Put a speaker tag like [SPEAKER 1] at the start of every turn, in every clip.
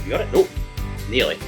[SPEAKER 1] You got it? Oh, nearly.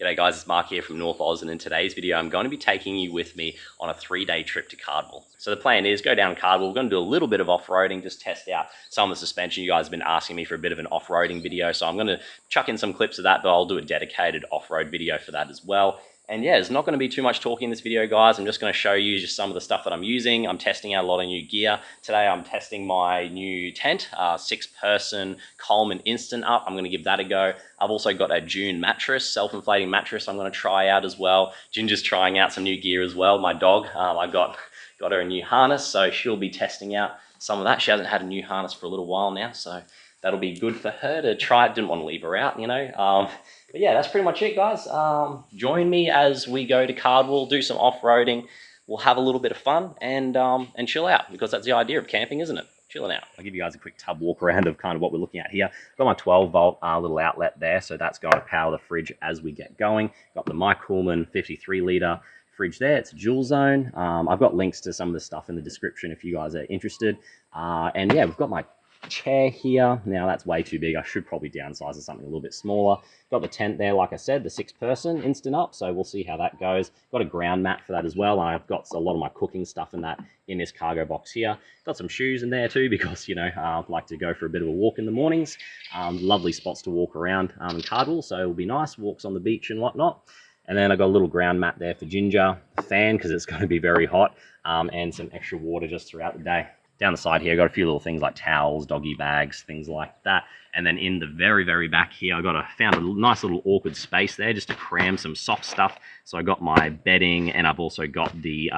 [SPEAKER 1] G'day guys, it's Mark here from North Oz, and in today's video I'm going to be taking you with me on a 3-day trip to Cardwell. So the plan is go down Cardwell, we're going to do a little bit of off-roading, just test out some of the suspension. You guys have been asking me for a bit of an off-roading video, so I'm going to chuck in some clips of that, but I'll do a dedicated off-road video for that as well. And yeah, there's not going to be too much talking in this video, guys. I'm just going to show you just some of the stuff that I'm using. I'm testing out a lot of new gear. Today I'm testing my new tent, 6-person Coleman Instant Up. I'm going to give that a go. I've also got a June mattress, self-inflating mattress I'm going to try out as well. Ginger's trying out some new gear as well. My dog, I got her a new harness, so she'll be testing out some of that. She hasn't had a new harness for a little while now, so that'll be good for her to try. Didn't want to leave her out, you know. But yeah, that's pretty much it, guys. Join me as we go to Cardwell, do some off-roading. We'll have a little bit of fun and chill out, because that's the idea of camping, isn't it? Chilling out. I'll give you guys a quick tub walk around of kind of what we're looking at here. Got my 12-volt little outlet there, so that's going to power the fridge as we get going. Got the Mike Coolman 53-litre fridge there. It's a dual zone. I've got links to some of the stuff in the description if you guys are interested. And yeah, we've got my chair here. Now that's way too big. I should probably downsize to something a little bit smaller. Got the tent there, like I said, the 6-person Instant Up, so we'll see how that goes. Got a ground mat for that as well. I've got a lot of my cooking stuff in that in this cargo box here. Got some shoes in there too, because you know I like to go for a bit of a walk in the mornings. Lovely spots to walk around in Cardwell, so it'll be nice walks on the beach and whatnot. And then I got a little ground mat there for Ginger, a fan because it's going to be very hot, and some extra water just throughout the day. Down the side here, I got a few little things like towels, doggy bags, things like that. And then in the very, very back here, I found a nice little awkward space there just to cram some soft stuff. So I got my bedding, and I've also got the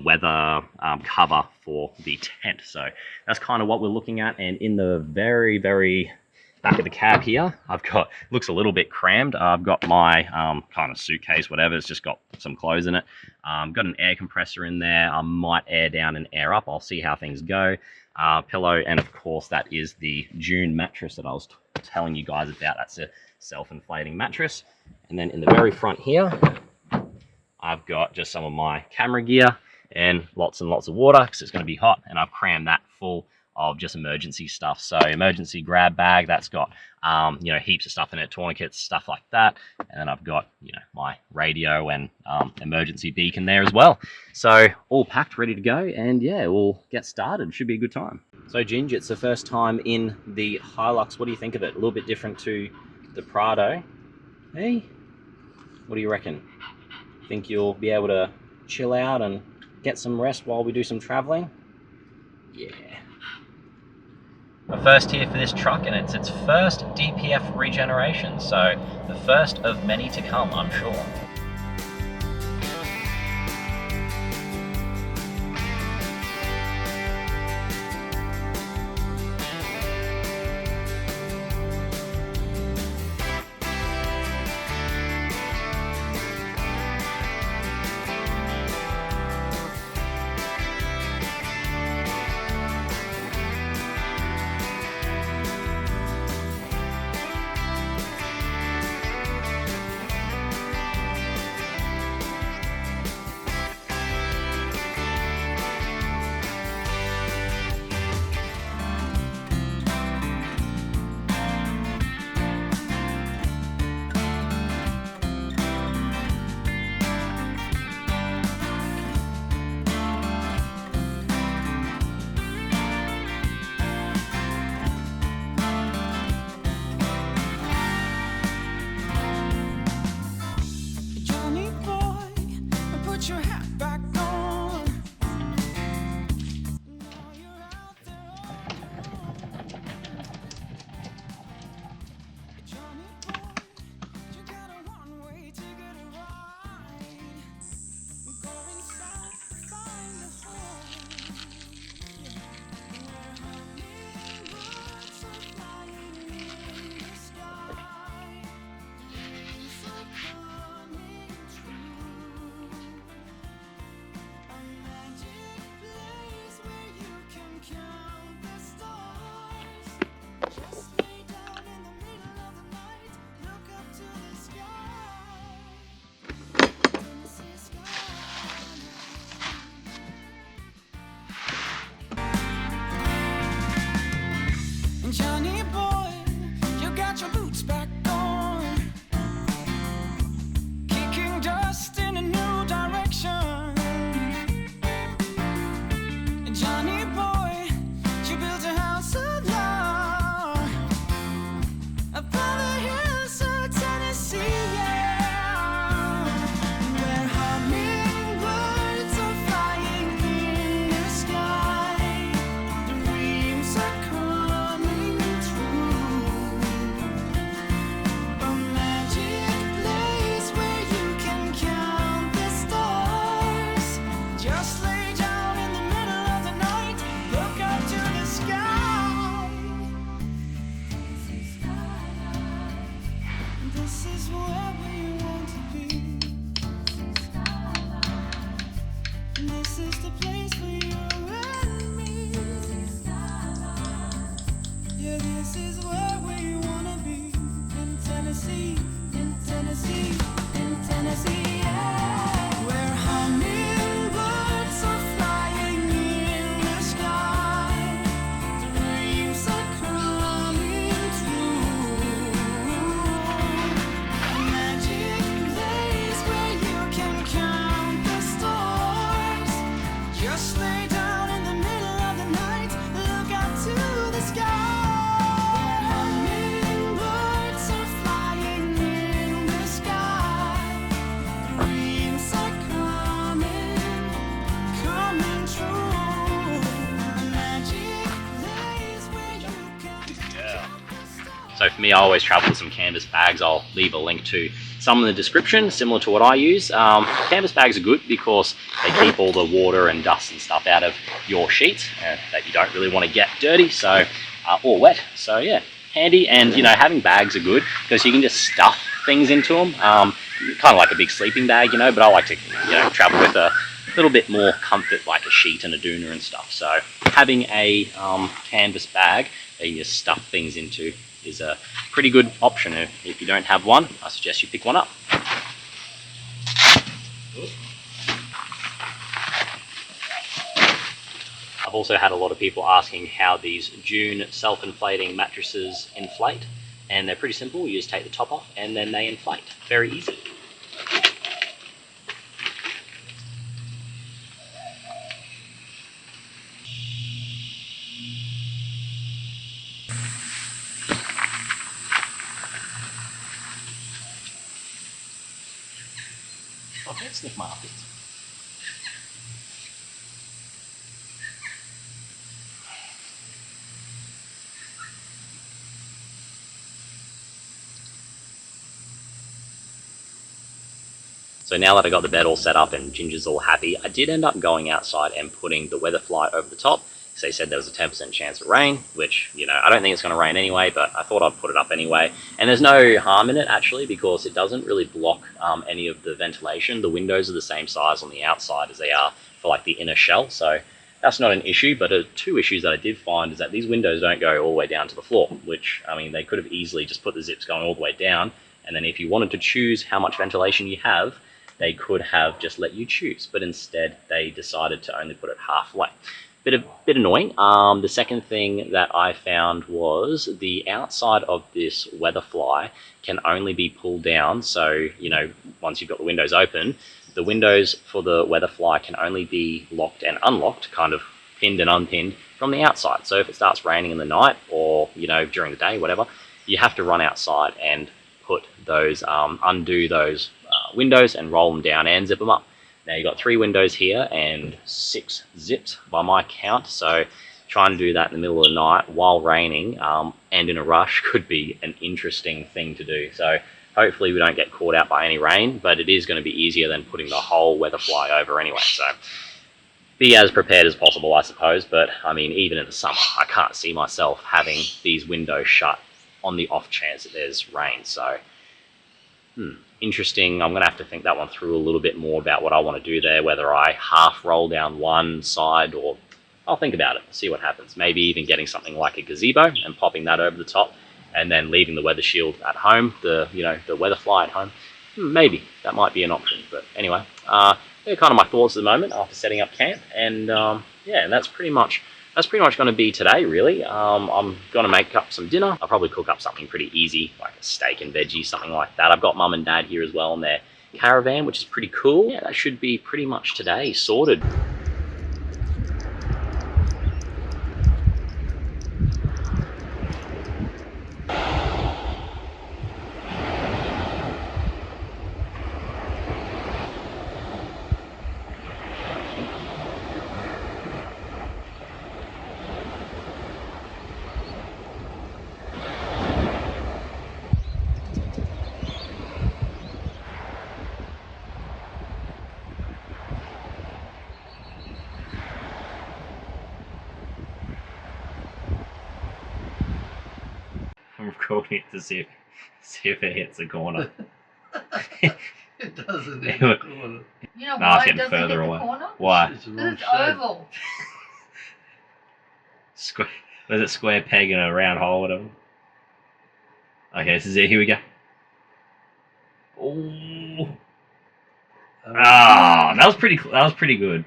[SPEAKER 1] weather cover for the tent. So that's kind of what we're looking at. And in the very, very back of the cab here, looks a little bit crammed. I've got my kind of suitcase, whatever. It's just got some clothes in it. Got an air compressor in there. I might air down and air up. I'll see how things go. Pillow, and of course that is the June mattress that I was telling you guys about. That's a self-inflating mattress. And then in the very front here, I've got just some of my camera gear and lots and lots of water because it's going to be hot, and I've crammed that full of just emergency stuff. So emergency grab bag, that's got you know, heaps of stuff in it, tourniquets, stuff like that. And then I've got, you know, my radio and emergency beacon there as well. So all packed, ready to go, and yeah, we'll get started. Should be a good time. So Ginge, it's the first time in the Hilux. What do you think of it? A little bit different to the Prado. Hey, what do you reckon? Think you'll be able to chill out and get some rest while we do some traveling? Yeah. We're first here for this truck, and it's its first DPF regeneration, so the first of many to come, I'm sure.
[SPEAKER 2] is where we want to be. This is the place for you and me. Yeah, this is where we wanna be. In Tennessee, in Tennessee, in Tennessee, yeah. Where hummingbirds are flying in the sky. Dreams are coming true. A magic place where you can count the stars. Just lay down in the middle of the night, look out to the sky. Hummingbirds are flying in the sky. Dreams are coming true. A magic place where you can
[SPEAKER 1] Yeah. So for me, I always travel with some canvas bags. I'll leave a link to some in the description, similar to what I use. Canvas bags are good because they keep all the water and dust and stuff out of your sheets that you don't really want to get dirty, so or wet. So yeah, handy. And you know, having bags are good because you can just stuff things into them, kind of like a big sleeping bag, you know. But I like to, you know, travel with a little bit more comfort, like a sheet and a doona and stuff. So having a canvas bag that you just stuff things into is a pretty good option. If you don't have one, I suggest you pick one up. I've also had a lot of people asking how these Dune self-inflating mattresses inflate, and they're pretty simple. You just take the top off and then they inflate. Very easy. I can't sniff my armpits. So now that I got the bed all set up and Ginger's all happy, I did end up going outside and putting the weather fly over the top. So they said there was a 10% chance of rain, which, you know, I don't think it's going to rain anyway, but I thought I'd put it up anyway. And there's no harm in it, actually, because it doesn't really block any of the ventilation. The windows are the same size on the outside as they are for, like, the inner shell. So that's not an issue, but two issues that I did find is that these windows don't go all the way down to the floor, which, I mean, they could have easily just put the zips going all the way down. And then if you wanted to choose how much ventilation you have, they could have just let you choose, but instead they decided to only put it halfway. Bit annoying. The second thing that I found was the outside of this weatherfly can only be pulled down. So, you know, once you've got the windows open, the windows for the weatherfly can only be locked and unlocked, kind of pinned and unpinned from the outside. So if it starts raining in the night or, you know, during the day, whatever, you have to run outside and put those, undo those windows and roll them down and zip them up. Now you've got 3 windows here and 6 zips by my count, so trying to do that in the middle of the night while raining and in a rush could be an interesting thing to do. So hopefully we don't get caught out by any rain, but it is going to be easier than putting the whole weatherfly over anyway. So be as prepared as possible, I suppose. But I mean, even in the summer, I can't see myself having these windows shut on the off chance that there's rain. So interesting. I'm going to have to think that one through a little bit more about what I want to do there, whether I half roll down one side, or I'll think about it, see what happens. Maybe even getting something like a gazebo and popping that over the top, and then leaving the weather shield at home, the weather fly at home. Maybe that might be an option. But anyway, they're kind of my thoughts at the moment after setting up camp, and yeah, and that's pretty much going to be today, really. I'm going to make up some dinner. I'll probably cook up something pretty easy, like a steak and veggies, something like that. I've got Mum and Dad here as well in their caravan, which is pretty cool. Yeah, that should be pretty much today sorted. I'm recording it to see if
[SPEAKER 3] See if it hits the corner.
[SPEAKER 4] It doesn't hit the corner.
[SPEAKER 5] You know
[SPEAKER 3] No,
[SPEAKER 5] why
[SPEAKER 3] it's
[SPEAKER 5] it
[SPEAKER 3] getting
[SPEAKER 5] doesn't
[SPEAKER 3] further
[SPEAKER 5] hit
[SPEAKER 3] away.
[SPEAKER 5] the corner?
[SPEAKER 3] Why?
[SPEAKER 4] It's the
[SPEAKER 5] Because
[SPEAKER 4] wrong
[SPEAKER 5] it's
[SPEAKER 4] shape.
[SPEAKER 5] oval.
[SPEAKER 3] Square. Was it square peg in a round hole, whatever? Okay, this is it. Here we go. Oh. Ah, that was pretty. That was pretty good.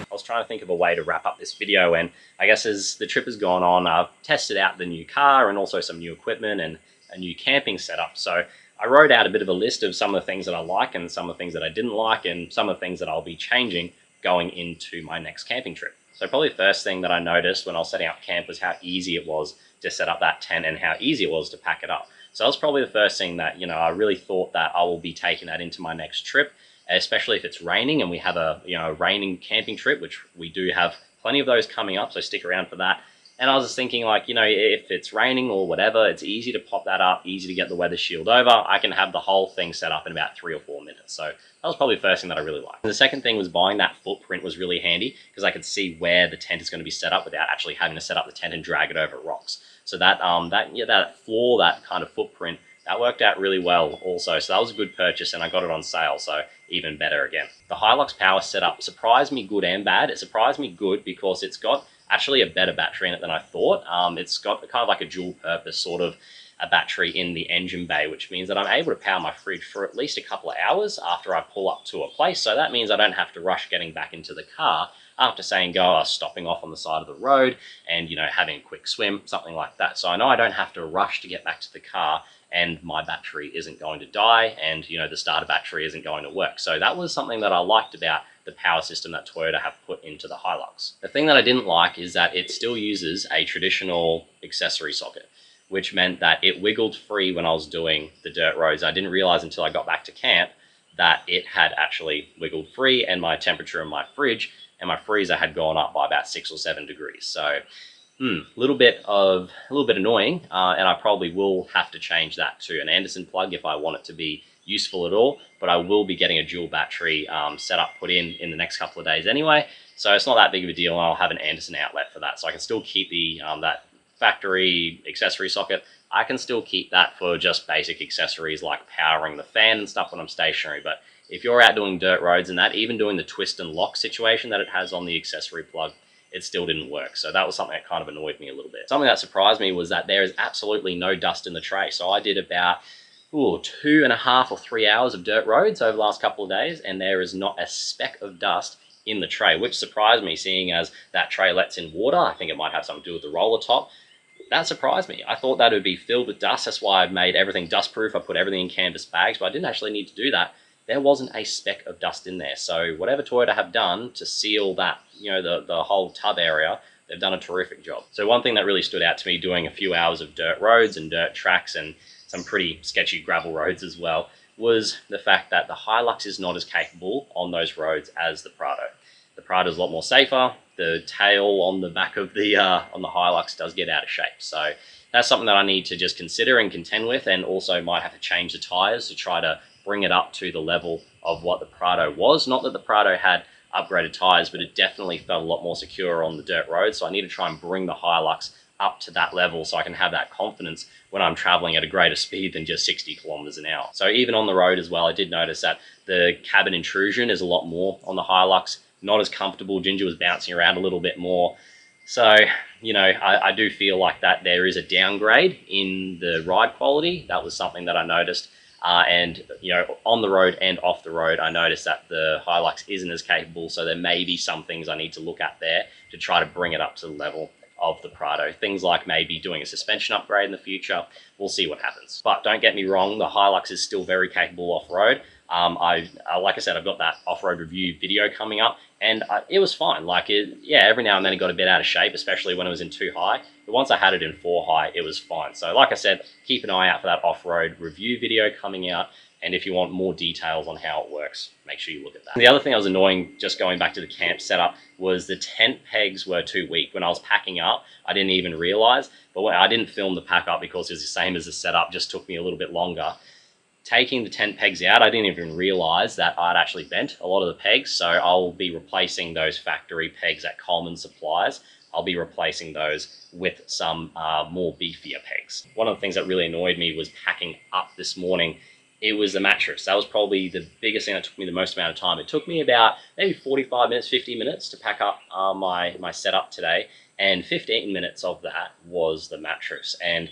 [SPEAKER 1] I was trying to think of a way to wrap up this video, and I guess as the trip has gone on, I've tested out the new car and also some new equipment and a new camping setup. So I wrote out a bit of a list of some of the things that I like and some of the things that I didn't like and some of the things that I'll be changing going into my next camping trip. So probably the first thing that I noticed when I was setting up camp was how easy it was to set up that tent and how easy it was to pack it up. So that was probably the first thing that, I really thought that I will be taking that into my next trip, especially if it's raining and we have a raining camping trip, which we do have plenty of those coming up, so stick around for that. And I was just thinking, like, if it's raining or whatever, it's easy to pop that up, easy to get the weather shield over. I can have the whole thing set up in about 3 or 4 minutes. So that was probably the first thing that I really liked. And the second thing was buying that footprint was really handy because I could see where the tent is going to be set up without actually having to set up the tent and drag it over rocks. So that floor, that kind of footprint, that worked out really well also. So that was a good purchase and I got it on sale, so even better again. The Hilux power setup surprised me good and bad. It surprised me good because it's got actually a better battery in it than I thought. It's got kind of like a dual purpose sort of a battery in the engine bay, which means that I'm able to power my fridge for at least a couple of hours after I pull up to a place. So that means I don't have to rush getting back into the car after saying go, stopping off on the side of the road and, having a quick swim, something like that. So I know I don't have to rush to get back to the car and my battery isn't going to die and, the starter battery isn't going to work. So that was something that I liked about the power system that Toyota have put into the Hilux. The thing that I didn't like is that it still uses a traditional accessory socket, which meant that it wiggled free when I was doing the dirt roads. I didn't realize until I got back to camp that it had actually wiggled free and my temperature in my fridge and my freezer had gone up by about 6 or 7 degrees. So a little bit annoying, and I probably will have to change that to an Anderson plug if I want it to be useful at all, but I will be getting a dual battery setup put in the next couple of days anyway, so it's not that big of a deal, and I'll have an Anderson outlet for that, so I can still keep the that factory accessory socket. I can still keep that for just basic accessories like powering the fan and stuff when I'm stationary, but if you're out doing dirt roads and that, even doing the twist and lock situation that it has on the accessory plug, it still didn't work. So that was something that kind of annoyed me a little bit. Something that surprised me was that there is absolutely no dust in the tray. So I did about 2.5 or 3 hours of dirt roads over the last couple of days, and there is not a speck of dust in the tray, which surprised me, seeing as that tray lets in water. I think it might have something to do with the roller top. That surprised me. I thought that it would be filled with dust. That's why I made everything dust proof. I put everything in canvas bags, but I didn't actually need to do that. There wasn't a speck of dust in there. So whatever Toyota have done to seal that, the whole tub area, they've done a terrific job. So one thing that really stood out to me doing a few hours of dirt roads and dirt tracks and some pretty sketchy gravel roads as well was the fact that the Hilux is not as capable on those roads as the Prado. The Prado is a lot more safer. The tail on the back of the Hilux does get out of shape. So that's something that I need to just consider and contend with, and also might have to change the tires to try to bring it up to the level of what the Prado was. Not that the Prado had upgraded tires, but it definitely felt a lot more secure on the dirt road. So I need to try and bring the Hilux up to that level so I can have that confidence when I'm traveling at a greater speed than just 60 kilometers an hour. So even on the road as well, I did notice that the cabin intrusion is a lot more on the Hilux, not as comfortable. Ginger was bouncing around a little bit more. So, I do feel like that there is a downgrade in the ride quality. That was something that I noticed. And on the road and off the road, I noticed that the Hilux isn't as capable, so there may be some things I need to look at there to try to bring it up to the level of the Prado. Things like maybe doing a suspension upgrade in the future. We'll see what happens. But don't get me wrong, the Hilux is still very capable off-road. Like I said, I've got that off-road review video coming up, and it was fine. Like every now and then it got a bit out of shape, especially when it was in 2 high. But once I had it in 4 high, it was fine. So like I said, keep an eye out for that off-road review video coming out. And if you want more details on how it works, make sure you look at that. And the other thing that was annoying, just going back to the camp setup, was the tent pegs were too weak. When I was packing up, I didn't even realize, but I didn't film the pack up because it was the same as the setup, just took me a little bit longer. Taking the tent pegs out, I didn't even realize that I'd actually bent a lot of the pegs, so I'll be replacing those factory pegs at Coleman Supplies. I'll be replacing those with some more beefier pegs. One of the things that really annoyed me was packing up this morning. It was the mattress. That was probably the biggest thing that took me the most amount of time. It took me about maybe 45 minutes, 50 minutes to pack up my setup today, and 15 minutes of that was the mattress. And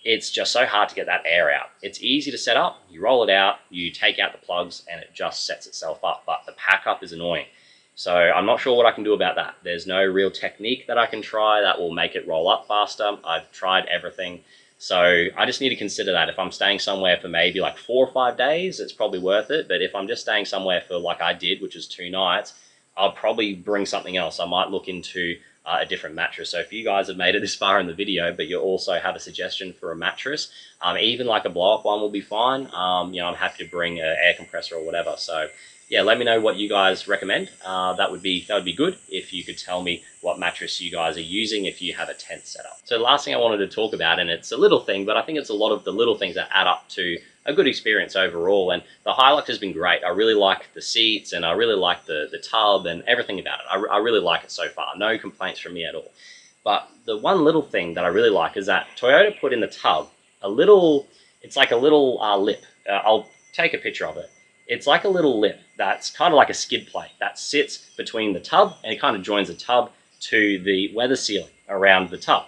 [SPEAKER 1] it's just so hard to get that air out. It's easy to set up, you roll it out, you take out the plugs, and it just sets itself up, but the pack up is annoying. So I'm not sure what I can do about that. There's no real technique that I can try that will make it roll up faster. I've tried everything. So I just need to consider that. If I'm staying somewhere for maybe like 4 or 5 days, it's probably worth it. But if I'm just staying somewhere for like I did, which is 2 nights, I'll probably bring something else. I might look into a different mattress. So if you guys have made it this far in the video, but you also have a suggestion for a mattress, even like a blow-up one will be fine. You know, I'm happy to bring an air compressor or whatever. So yeah, let me know what you guys recommend. That would be good if you could tell me what mattress you guys are using if you have a tent set up. So the last thing I wanted to talk about, and it's a little thing, but I think it's a lot of the little things that add up to a good experience overall. And the Hilux has been great. I really like the seats, and I really like the tub and everything about it. I really like it so far. No complaints from me at all. But the one little thing that I really like is that Toyota put in the tub a little, it's like a little lip. I'll take a picture of it. It's like a little lip that's kind of like a skid plate that sits between the tub, and it kind of joins the tub to the weather sealing around the tub.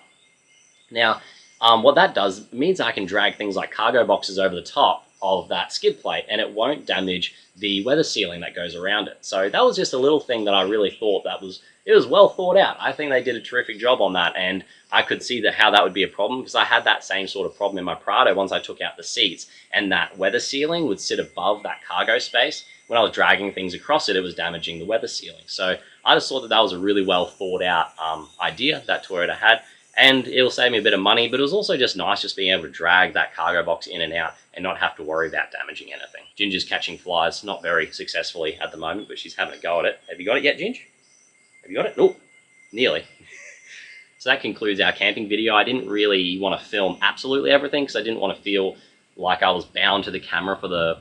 [SPEAKER 1] Now, what that does means I can drag things like cargo boxes over the top of that skid plate, and it won't damage the weather sealing that goes around it. So that was just a little thing that I really thought it was well thought out. I think they did a terrific job on that, and I could see how that would be a problem, because I had that same sort of problem in my Prado once I took out the seats, and that weather sealing would sit above that cargo space. When I was dragging things across it, it was damaging the weather sealing. So I just thought that was a really well thought out idea that Toyota had, and it'll save me a bit of money, but it was also just nice just being able to drag that cargo box in and out and not have to worry about damaging anything. Ginger's catching flies, not very successfully at the moment, but she's having a go at it. Have you got it yet, Ginger? Have you got it? Oh, nearly. So that concludes our camping video. I didn't really want to film absolutely everything because I didn't want to feel like I was bound to the camera for the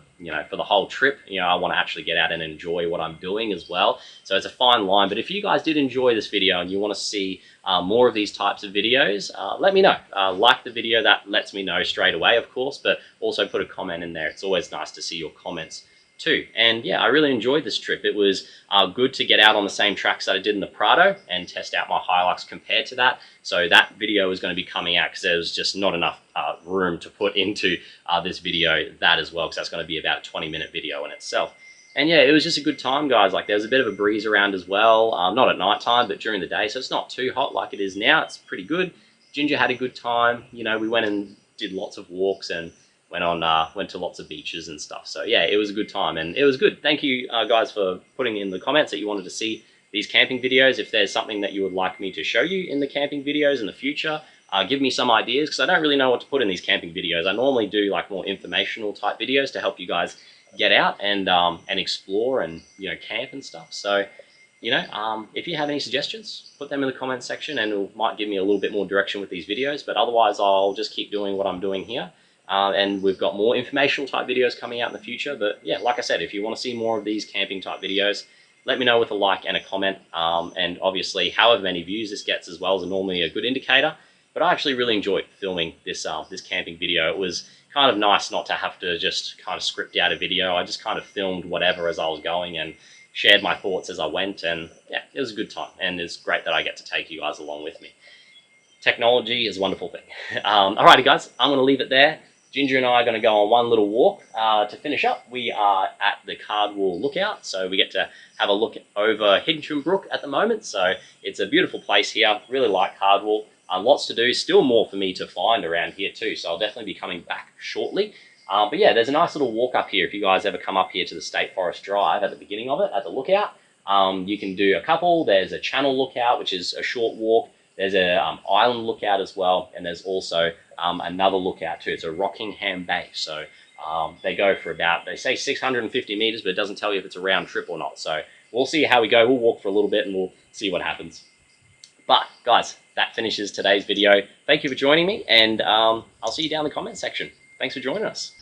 [SPEAKER 1] whole trip. You know, I want to actually get out and enjoy what I'm doing as well. So it's a fine line. But if you guys did enjoy this video and you want to see more of these types of videos, let me know. Like the video, that lets me know straight away, of course, but also put a comment in there. It's always nice to see your comments too. And yeah, I really enjoyed this trip. It was good to get out on the same tracks that I did in the Prado and test out my Hilux compared to that. So that video is going to be coming out because there was just not enough room to put into this video that as well, because that's going to be about a 20-minute video in itself. And yeah, it was just a good time, guys. Like, there was a bit of a breeze around as well, not at night time, but during the day, so it's not too hot like it is now. It's pretty good. Ginger had a good time. You know, we went and did lots of walks and went to lots of beaches and stuff. So yeah, it was a good time and it was good. Thank you guys for putting in the comments that you wanted to see these camping videos. If there's something that you would like me to show you in the camping videos in the future, give me some ideas, because I don't really know what to put in these camping videos. I normally do like more informational type videos to help you guys get out and explore and, you know, camp and stuff. So, you know, if you have any suggestions, put them in the comments section and it might give me a little bit more direction with these videos. But otherwise, I'll just keep doing what I'm doing here. And we've got more informational type videos coming out in the future. But yeah, like I said, if you want to see more of these camping type videos, let me know with a like and a comment. And obviously, however many views this gets as well is normally a good indicator. But I actually really enjoyed filming this this camping video. It was kind of nice not to have to just kind of script out a video. I just kind of filmed whatever as I was going and shared my thoughts as I went. And yeah, it was a good time. And it's great that I get to take you guys along with me. Technology is a wonderful thing. Alrighty, guys, I'm going to leave it there. Ginger and I are going to go on one little walk. To finish up, we are at the Cardwell Lookout, so we get to have a look over Higginsham Brook at the moment. So it's a beautiful place here. Really like Cardwell. Lots to do. Still more for me to find around here too, so I'll definitely be coming back shortly. But yeah, there's a nice little walk up here. If you guys ever come up here to the State Forest Drive at the beginning of it, at the lookout, you can do a couple. There's a channel lookout, which is a short walk. There's a island lookout as well, and there's also another lookout too. It's a Rockingham Bay. So they go for about, they say 650 meters, but it doesn't tell you if it's a round trip or not. So we'll see how we go. We'll walk for a little bit and we'll see what happens. But guys, that finishes today's video. Thank you for joining me, and I'll see you down in the comment section. Thanks for joining us.